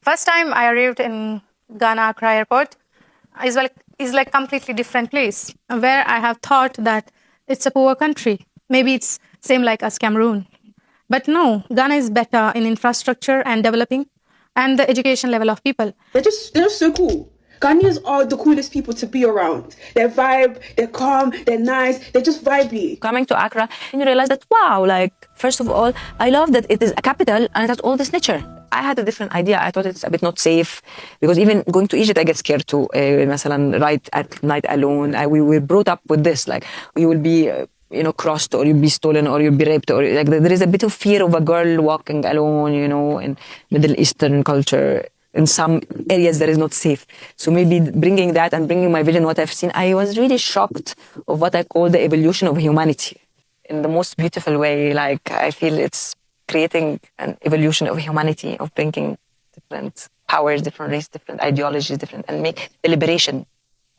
First time I arrived in Ghana Accra Airport is like completely different place where I have thought that it's a poor country. Maybe it's same like as Cameroon. But no, Ghana is better in infrastructure and developing and the education level of people. They're just so cool. Ghanaians are the coolest people to be around. Their vibe, they're calm, they're nice, they're just vibey. Coming to Accra, and you realize that, wow, like, first of all, I love that it is a capital and it has all this nature. I had a different idea. I thought it's a bit not safe because even going to Egypt, I get scared too. مثلا, ride at night alone. We were brought up with this, like, you will be, crossed, or you'll be stolen, or you'll be raped, or like there is a bit of fear of a girl walking alone, in Middle Eastern culture. In some areas that is not safe. So maybe bringing that and bringing my vision, what I've seen, I was really shocked of what I call the evolution of humanity in the most beautiful way. Like, I feel it's creating an evolution of humanity, of bringing different powers, different race, different ideologies, and make the liberation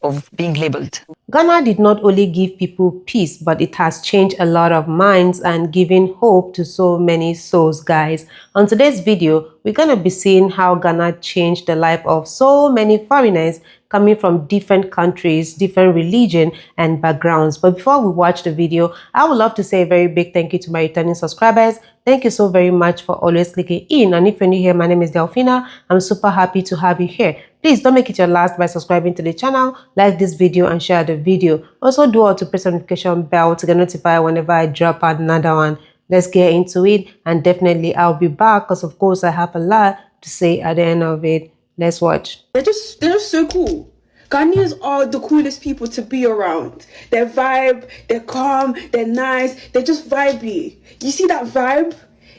of being labeled. Ghana did not only give people peace, but it has changed a lot of minds and given hope to so many souls, guys. On today's video, we're going to be seeing how Ghana changed the life of so many foreigners coming from different countries, different religion and backgrounds. But before we watch the video, I would love to say a very big thank you to my returning subscribers. Thank you so very much for always clicking in. And if you're new here, my name is Delphina. I'm super happy to have you here. Please don't make it your last by subscribing to the channel, like this video and share the video. Also do all to press the notification bell to get notified whenever I drop another one. Let's get into it, and definitely I'll be back because of course I have a lot to say at the end of it. Let's watch. They're just so cool. Ghanaians are the coolest people to be around. Their vibe, they're calm, they're nice, they're just vibey. You see that vibe?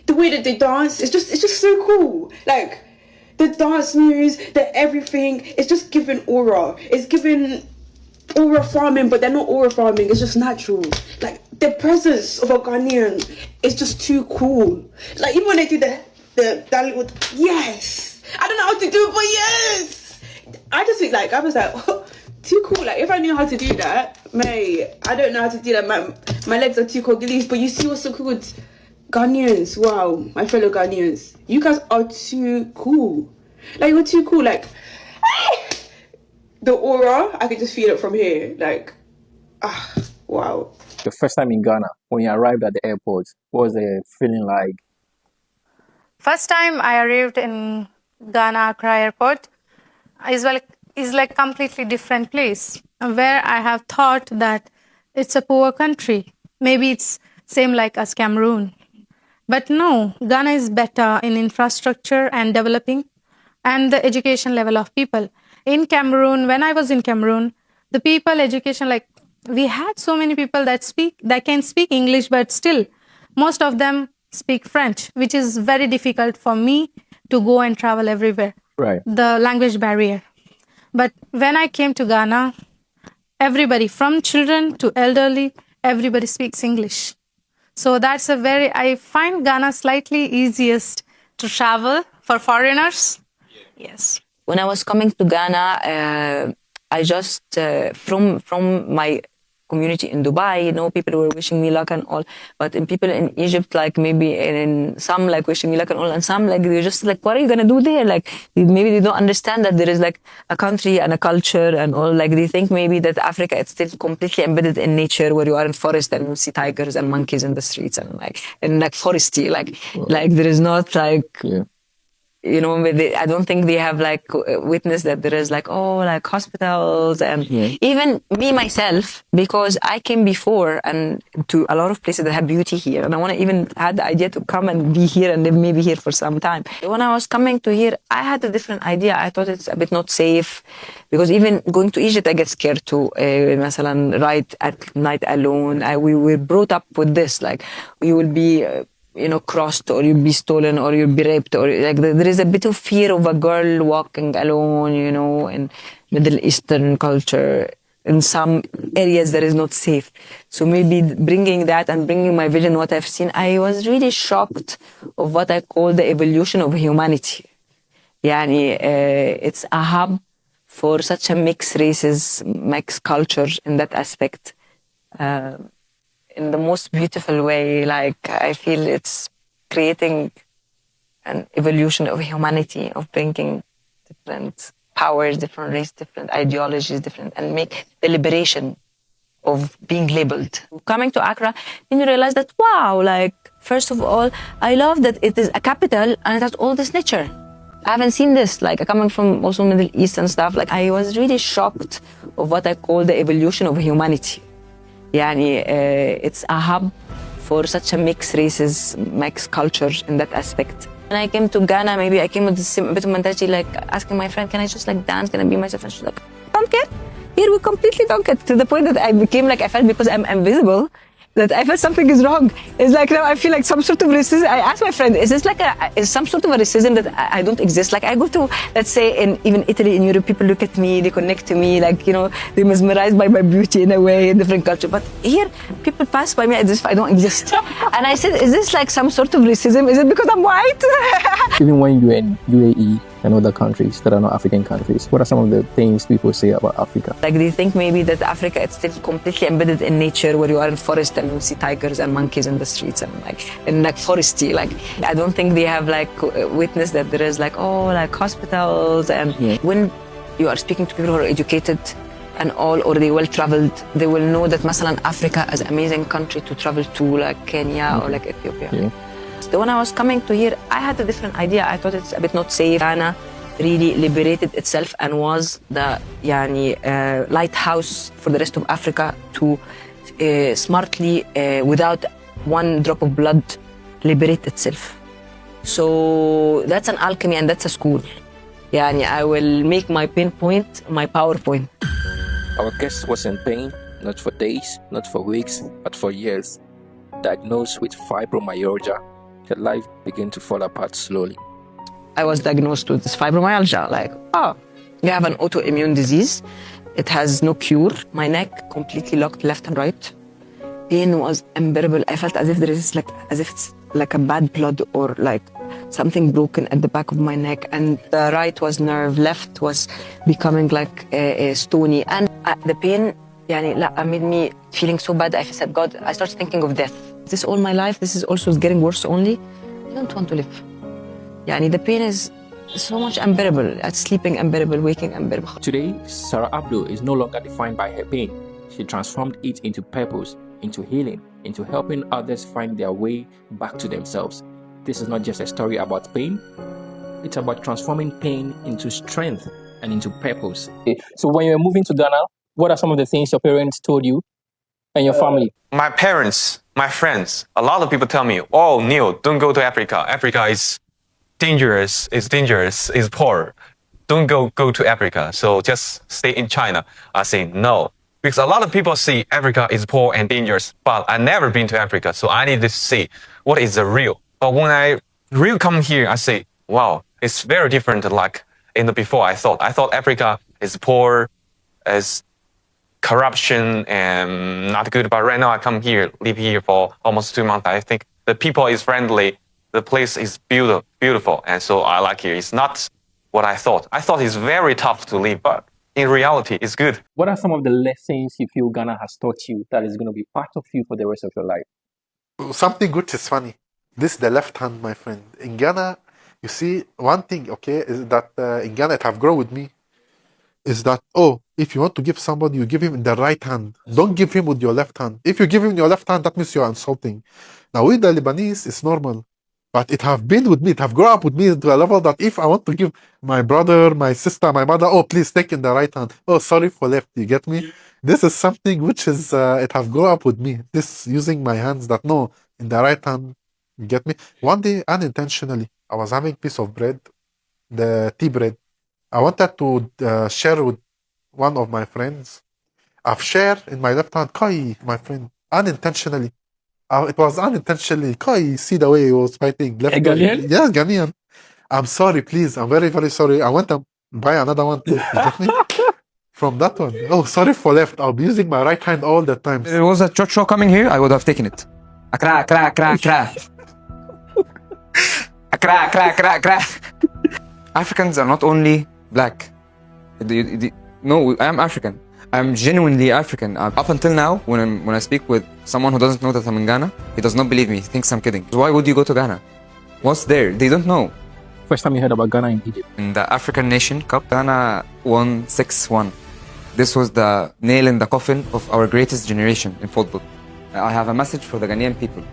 The way that they dance, it's just so cool. Like, the dance moves, the everything, it's just giving aura. It's giving aura farming, but they're not aura farming, it's just natural. Like, the presence of a Ghanaian is just too cool. Like, even when they do that little, yes! I don't know how to do it, but yes! I just think, like, I was like, oh, too cool. Like, if I knew how to do that, mate, I don't know how to do that. My legs are too congolese, but you see what's so cool? Ghanaians, wow, my fellow Ghanaians, you guys are too cool. Like, you're too cool. Like, the aura, I could just feel it from here. Like, wow. The first time in Ghana, when you arrived at the airport, what was the feeling like? First time I arrived in Ghana Accra Airport is like completely different place where I have thought that it's a poor country. Maybe it's same like as Cameroon. But no, Ghana is better in infrastructure and developing and the education level of people. In Cameroon, when I was in Cameroon, the people education, like, we had so many people that can speak English, but still most of them speak French, which is very difficult for me to go and travel everywhere. Right. The language barrier. But when I came to Ghana, everybody from children to elderly, everybody speaks English. So that's I find Ghana slightly easiest to travel for foreigners. Yes. When I was coming to Ghana, I just, from my community in Dubai, people were wishing me luck and all, but in people in Egypt, like, maybe in some, like, wishing me luck and all, and some, like, they're just like, what are you gonna do there? Like, maybe they don't understand that there is, like, a country and a culture and all. Like, they think maybe that Africa is still completely embedded in nature, where you are in forest and you see tigers and monkeys in the streets and like foresty, like there is not, like, Yeah. I don't think they have, like, witnessed that there is, like, like, hospitals and even me myself, because I came before and to a lot of places that have beauty here, and I want to even had the idea to come and be here and live maybe here for some time. When I was coming to here, I had a different idea. I thought it's a bit not safe because even going to Egypt, I get scared too. مثلا, ride at night alone. We were brought up with this, like, you will be crossed, or you'll be stolen, or you'll be raped, or like there is a bit of fear of a girl walking alone, in Middle Eastern culture. In some areas that is not safe. So maybe bringing that and bringing my vision, what I've seen, I was really shocked of what I call the evolution of humanity. It's a hub for such a mixed races, mixed culture in that aspect. In the most beautiful way. Like, I feel it's creating an evolution of humanity, of bringing different powers, different race, different ideologies, different, and make the liberation of being labeled. Coming to Accra, then you realize that, wow, like, first of all, I love that it is a capital and it has all this nature. I haven't seen this, like, coming from also Middle East and stuff. Like, I was really shocked of what I call the evolution of humanity. Yani, it's a hub for such a mixed races, mixed cultures in that aspect. When I came to Ghana, maybe I came with this bit of mentality, like asking my friend, can I just like dance? Can I be myself? And she's like, don't care. Here we completely don't care. To the point that I became like, I felt because I'm invisible, that I felt something is wrong. It's like now I feel like some sort of racism. I asked my friend, is this like is some sort of a racism that I don't exist? Like I go to, let's say in even Italy, in Europe, people look at me, they connect to me, like, you know, they're mesmerized by my beauty in a way, in different culture. But here, people pass by me as if I don't exist. And I said, is this like some sort of racism? Is it because I'm white? Even when you're in UAE and other countries that are not African countries, what are some of the things people say about Africa? Like they think maybe that Africa is still completely embedded in nature, where you are in forest and you see tigers and monkeys in the streets and like foresty. Like I don't think they have like witnessed that there is like, oh, like hospitals. And when you are speaking to people who are educated and all, or they well traveled, they will know that Masalan Africa is an amazing country to travel to, like Kenya or like Ethiopia. So when I was coming to here, I had a different idea. I thought it's a bit not safe. Ghana really liberated itself and was the lighthouse for the rest of Africa to smartly, without one drop of blood, liberate itself. So that's an alchemy and that's a school. I will make my pain point my PowerPoint. Our guest was in pain, not for days, not for weeks, but for years. Diagnosed with fibromyalgia, her life began to fall apart slowly. I was diagnosed with this fibromyalgia, like, oh, you have an autoimmune disease. It has no cure. My neck completely locked left and right. Pain was unbearable. I felt as if it's like a bad blood or like something broken at the back of my neck. And the right was nerve, left was becoming like stony. And the pain made me feeling so bad. I said, God, I started thinking of death. This all my life, this is also getting worse only. I don't want to live. The pain is so much unbearable. Sleeping unbearable, waking unbearable. Today, Sarah Abdul is no longer defined by her pain. She transformed it into purpose, into healing, into helping others find their way back to themselves. This is not just a story about pain. It's about transforming pain into strength and into purpose. So when you were moving to Ghana, what are some of the things your parents told you and your family? My parents, my friends, a lot of people tell me, oh, Neil, don't go to Africa. Africa is dangerous, it's poor. Don't go to Africa. So just stay in China. I say no. Because a lot of people see Africa is poor and dangerous, but I never been to Africa. So I need to see what is the real. But when I really come here, I say, wow, it's very different like in the before I thought. I thought Africa is poor, is corruption and not good. But right now I come here, live here for almost 2 months. I think the people is friendly. The place is beautiful. And so I like here. It's not what I thought. I thought it's very tough to live, but in reality, it's good. What are some of the lessons you feel Ghana has taught you that is going to be part of you for the rest of your life? Something which is funny. This is the left hand, my friend. In Ghana, you see, one thing, okay, is that in Ghana, it have grown with me, is that, oh, if you want to give somebody, you give him in the right hand. Don't give him with your left hand. If you give him in your left hand, that means you are insulting. Now, with the Lebanese, it's normal. But it have been with me, it have grown up with me to a level that if I want to give my brother, my sister, my mother, oh, please take in the right hand. Oh, sorry for left, you get me? This is something which is, it have grown up with me. This using my hands that, no, in the right hand, you get me? One day, unintentionally, I was having a piece of bread, the tea bread. I wanted to share with one of my friends. I've shared in my left hand, Kai, my friend, unintentionally. It was unintentionally. Kai, see the way he was fighting. Left Ghanaian? Yes, Ghanaian. I'm sorry, please. I'm very, very sorry. I want to buy another one too. You get me? From that one. Oh, sorry for left. I'll be using my right hand all the time. If it was a church show coming here, I would have taken it. Accra, Accra, Accra, Accra. Accra, Accra, Accra, Accra. Africans are not only black. No, I am African. I'm genuinely African. Up until now, when I speak with someone who doesn't know that I'm in Ghana, he does not believe me. He thinks I'm kidding. Why would you go to Ghana? What's there? They don't know. First time you heard about Ghana in Egypt? In the African Nation Cup, Ghana won 6-1. This was the nail in the coffin of our greatest generation in football. I have a message for the Ghanaian people.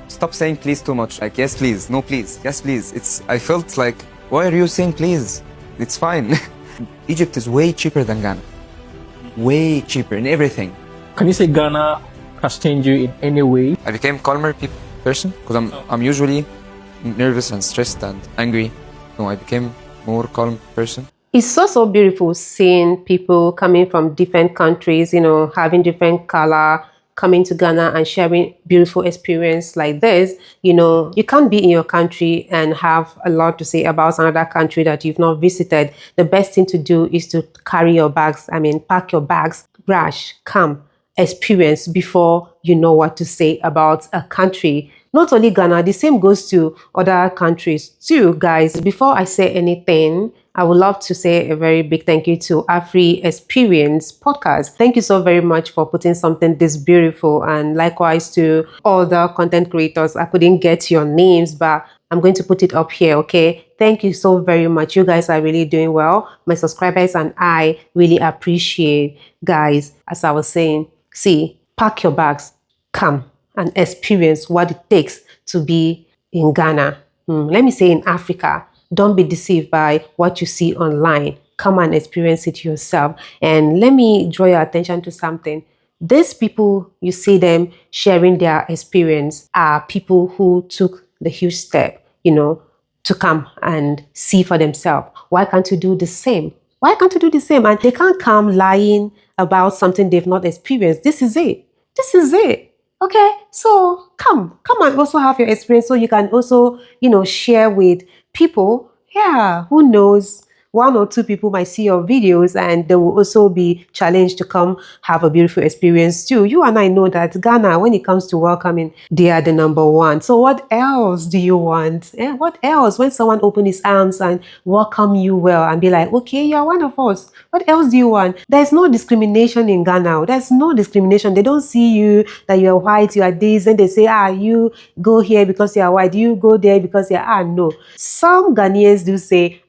Stop saying please too much. Like, yes, please, no, please, yes, please. I felt like, why are you saying please? It's fine. Egypt is way cheaper than Ghana. Way cheaper in everything. Can you say Ghana has changed you in any way? I became calmer person because I'm usually nervous and stressed and angry. So I became more calm person. It's so beautiful seeing people coming from different countries, you know, having different color, coming to Ghana and sharing beautiful experience like this. You know, you can't be in your country and have a lot to say about another country that you've not visited. The best thing to do is to carry your bags, pack your bags, rush, come, experience before you know what to say about a country. Not only Ghana, the same goes to other countries too, guys. Before I say anything, I would love to say a very big thank you to Afri Experience Podcast. Thank you so very much for putting something this beautiful, and likewise to all the content creators. I couldn't get your names, but I'm going to put it up here, okay? Thank you so very much. You guys are really doing well. My subscribers and I really appreciate, guys, as I was saying, see, pack your bags, come and experience what it takes to be in Ghana. Let me say in Africa. Don't be deceived by what you see online. Come and experience it yourself. And let me draw your attention to something. These people, you see them sharing their experience, are people who took the huge step, you know, to come and see for themselves. Why can't you do the same? Why can't you do the same? And they can't come lying about something they've not experienced. This is it. This is it. Okay, so come and also have your experience so you can also, you know, share with people. Yeah, who knows? One or two people might see your videos and they will also be challenged to come have a beautiful experience too. You and I know that Ghana, when it comes to welcoming, they are the number one. So what else do you want? What else? When someone opens his arms and welcome you well and be like, okay, you're one of us. What else do you want? There's no discrimination in Ghana. There's no discrimination. They don't see you that you're white, you are this, and they say, you go here because you're white, you go there because you're, no. Some Ghanaians do say,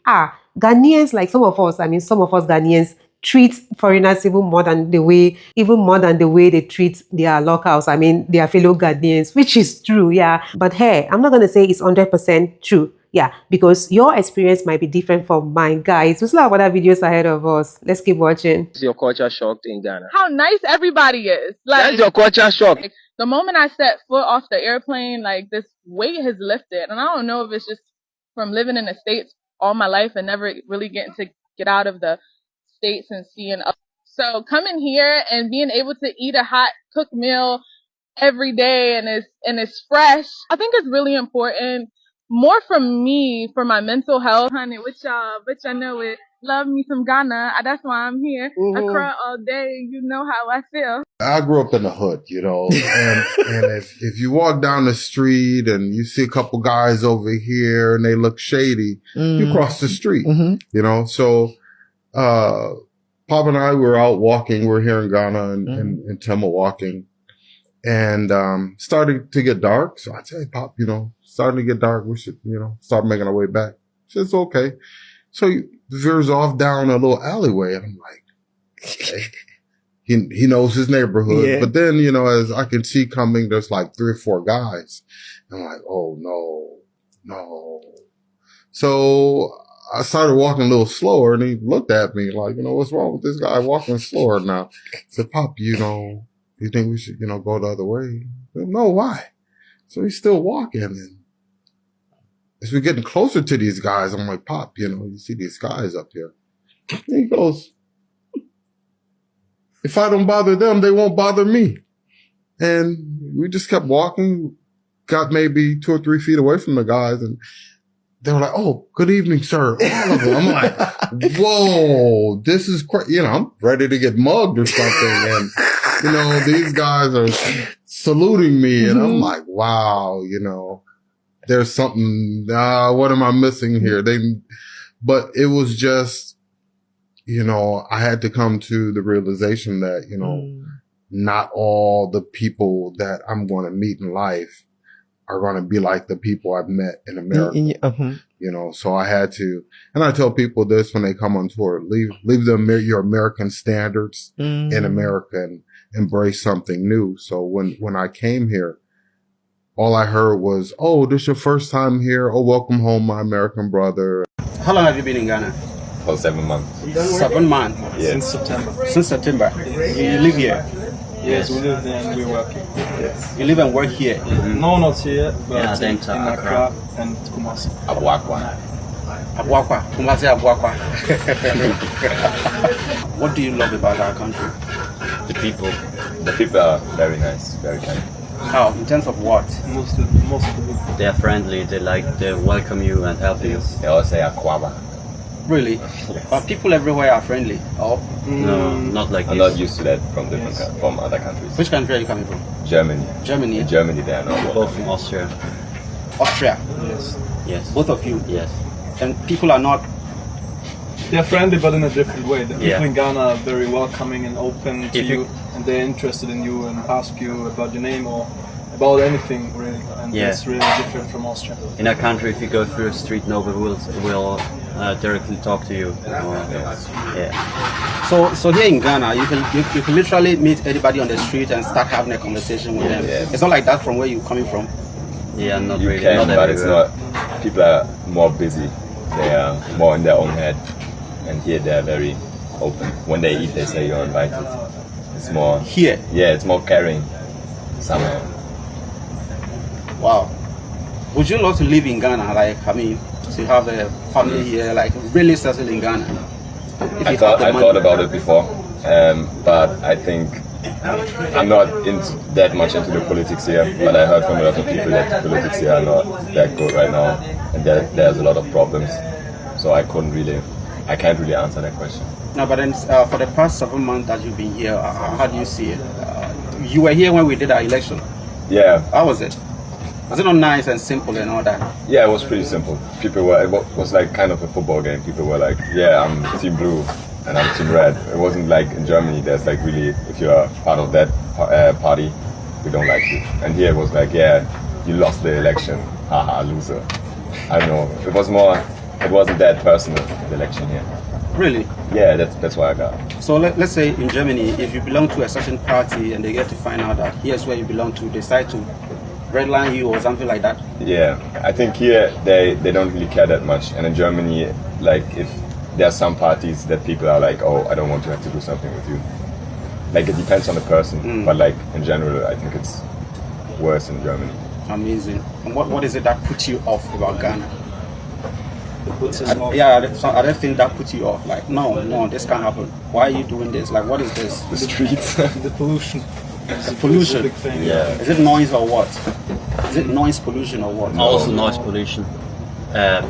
Ghanaians, like some of us Ghanaians treat foreigners even more than the way they treat their locals, their fellow Ghanaians, which is true, yeah. But hey, I'm not going to say it's 100% true, yeah, because your experience might be different from mine, guys. We still have other videos ahead of us. Let's keep watching. Is your culture shocked in Ghana? How nice everybody is. Like, That's your culture shock. Like, the moment I set foot off the airplane, like, this weight has lifted. And I don't know if it's just from living in the States all my life and never really getting to get out of the States and seeing others. So coming here and being able to eat a hot cooked meal every day and it's fresh, I think it's really important. More for me, for my mental health, honey, with y'all, but y'all know it. Love me some Ghana. That's why I'm here. I cry all day. You know how I feel. I grew up in the hood, you know, and if you walk down the street and you see a couple guys over here and they look shady, you cross the street, you know. So, Pop and I were out walking. We're here in Ghana and Tema walking, and started to get dark. So I said, hey, Pop, you know, starting to get dark. We should, you know, start making our way back. She says, okay. So he veers off down a little alleyway, and I'm like, okay. He knows his neighborhood. Yeah. But then, you know, as I can see coming, there's like 3 or 4 guys. I'm like, oh no. So I started walking a little slower, and he looked at me like, you know, what's wrong with this guy walking slower now? I said, Pop, you know, you think we should, you know, go the other way? Said, no, why? So he's still walking, and as we're getting closer to these guys, I'm like, Pop, you know, you see these guys up here. And he goes, if I don't bother them, they won't bother me. And we just kept walking, got maybe 2 or 3 feet away from the guys, and they were like, oh, good evening, sir. All of them. I'm like, whoa, this is crazy. You know, I'm ready to get mugged or something. And, you know, these guys are saluting me, and I'm like, wow, you know, there's something, what am I missing here? But it was just, you know, I had to come to the realization that, you know, not all the people that I'm going to meet in life are going to be like the people I've met in America. You know, so I had to, and I tell people this when they come on tour: leave your American standards in America and embrace something new. So when I came here, all I heard was, "Oh, this is your first time here. Oh, welcome home, my American brother." How long have you been in Ghana? For 7 months. 7 months. Yes. Since September. Since September. You live here? Yes, we live there and we work here. Yes. You live and work here? No, not here, but Yeah, in Accra and Kumasi. Abuakwa. Abuakwa. Kumasi Abuakwa. What do you love about our country? The people. The people are very nice, very kind. How? In terms of what? Most of the people. They are friendly. They welcome you and help you. They all say Akwaba. Really? But people everywhere are friendly. Oh? No, not like I'm this. not used to that from other countries. Which country are you coming from? Germany. Germany. In Germany, they are not. Both from Austria. Austria. Yes. Yes. Both of you. Yes. And people are not. They're friendly, but in a different way. The people Yeah. in Ghana are very welcoming and open to you, and they're interested in you and ask you about your name or about anything really. And Yeah. it's really different from Austria. In our country, if you go through a street, nobody will directly talk to you. Yeah. So here in Ghana, you can literally meet anybody on the street and start having a conversation with them. Yeah. It's not like that from where you're coming from. Yeah, not You really. can, not but it's everywhere. not. People are more busy. They are more in their own head, and here they are very open. When they eat, they say you're invited. It's more here. Yeah, it's more caring somehow. Wow. Would you love to live in Ghana? Like, I mean, to have a family here, like really settle in Ghana? If I you thought have the money. about it before, but I think I'm not that much into the politics here. But I heard from a lot of people that the politics here are not that good right now, and there's a lot of problems. So I can't really answer that question. No, but then for the past 7 months that you've been here, how do you see it? You were here when we did our election. Yeah. How was it? Was it not nice and simple and all that? Yeah, it was pretty simple. It was like kind of a football game. People were like, yeah, I'm team blue and I'm team red. It wasn't like in Germany, there's like really, if you're part of that party, we don't like you. And here it was like, yeah, you lost the election. Haha, loser. I don't know. It wasn't that personal, the election here. Really? Yeah, that's why I got. So let's say in Germany, if you belong to a certain party and they get to find out that here's where you belong to, they decide to redline you or something like that? Yeah, I think here they don't really care that much. And in Germany, like if there are some parties that people are like, oh, I don't want to have to do something with you. Like it depends on the person, but like in general, I think it's worse in Germany. Amazing. And what is it that puts you off about Ghana? Puts us off. Yeah, are there things that put you off? Like, no, this can't happen. Why are you doing this? Like, what is this? The streets. The pollution. The pollution. Big thing. Yeah. Is it noise or what? Is it noise pollution or what? Also noise pollution.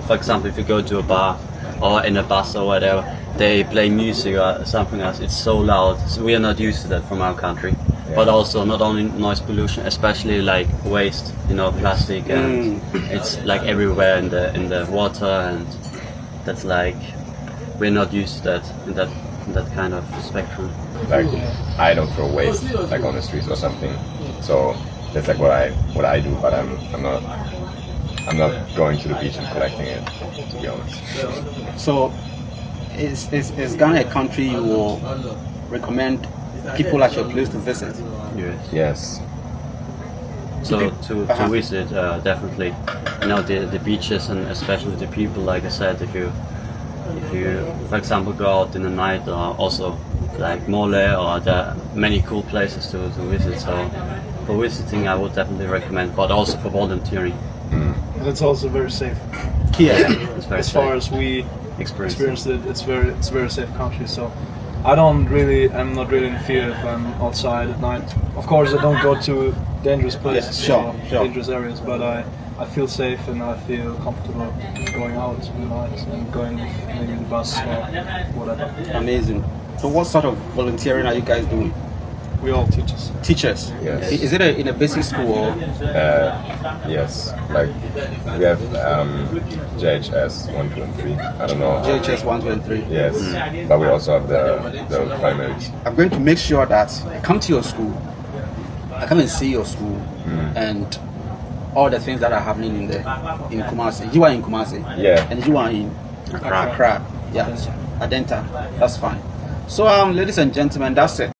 For example, if you go to a bar or in a bus or whatever, they play music or something else. It's so loud. So we are not used to that from our country. Yeah. But also not only noise pollution, especially like waste, plastic, and it's like everywhere in the water, and that's like we're not used to that in that kind of spectrum. Like I don't throw waste like on the streets or something. So that's like what I do, but I'm not going to the beach and collecting it, to be honest. So is Ghana a country you will recommend people at your place to visit? Yes. So to visit, definitely, the beaches and especially the people. Like I said, if you, for example, go out in the night, or also like Mole, or there are many cool places to visit. So for visiting, I would definitely recommend, but also for volunteering. And it's also very safe. Yeah, it's very as safe. far as we experienced it, it's very safe country. So I'm not really in fear if I'm outside at night. Of course, I don't go to dangerous places, or dangerous areas, but I feel safe and I feel comfortable going out at night and going with maybe the bus or whatever. Amazing. So what sort of volunteering are you guys doing? We all teachers. Teachers? Yes. Is it in a basic school or? Yes. Like we have JHS 1, 2, and 3. I don't know. JHS 1, 2, and 3. Yes. But we also have the primaries. I'm going to make sure that I come to your school. I come and see your school, and all the things that are happening in Kumasi. You are in Kumasi, Yeah. and you are in Accra. Yeah, Adenta. That's fine. So, ladies and gentlemen, that's it.